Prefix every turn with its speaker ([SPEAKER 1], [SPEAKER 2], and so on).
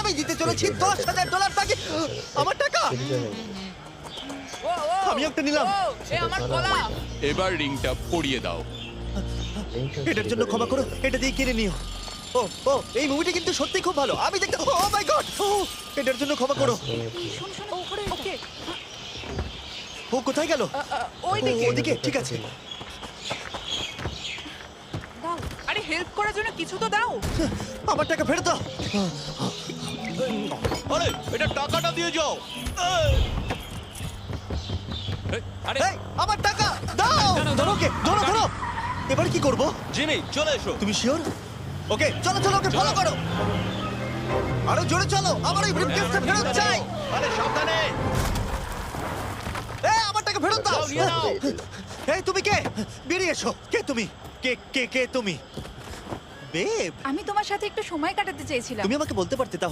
[SPEAKER 1] আমি দিতে চলেছি $10,000 তাকে। আমার টাকা
[SPEAKER 2] ও, ও,
[SPEAKER 1] আমি একটা নিলাম।
[SPEAKER 2] ও, এ আমার গলা।
[SPEAKER 3] এবার রিংটা পরিয়ে দাও।
[SPEAKER 1] এটার জন্য ক্ষমা করো, এটা দিয়ে কিনে নিও। ও ও এই মুভিটা কিন্তু সত্যি খুব ভালো। আমি দেখতে ও মাই গড, এটার জন্য ক্ষমা করো।
[SPEAKER 2] শোন শোন ওপরে ওকে
[SPEAKER 1] ও কোথায় গেল?
[SPEAKER 2] ওইদিকে
[SPEAKER 1] ওদিকে, ঠিক আছে।
[SPEAKER 2] দাও। আরে হেল্প করার জন্য কিছু তো দাও।
[SPEAKER 1] আমার টাকা ফেরত দাও।
[SPEAKER 4] আরে এটা টাকাটা দিয়ে যাও।
[SPEAKER 3] আরে
[SPEAKER 1] এই, আমার টাকা দাও। ধরো ওকে, ধরো ধরো। এবার কি করব?
[SPEAKER 4] জিমি চলে এসো।
[SPEAKER 1] তুমি শিওর? ওকে চলো চলো, ওকে ফলো করো। আরো জোরে চলো, আমার এই ব্রিফকেসটা ফেরত চাই।
[SPEAKER 4] আরে সাবধানে।
[SPEAKER 1] এই আমার টাকা ফেরত দাও।
[SPEAKER 4] যাও, নিয়ে নাও।
[SPEAKER 1] এই তুমি কে? বেরিয়ে এসো। কে তুমি? কে কে কে তুমি? বেব,
[SPEAKER 2] আমি তোমার সাথে একটু সময় কাটাতে চেয়েছিলাম।
[SPEAKER 1] তুমি আমাকে বলতে পারতে তাহলে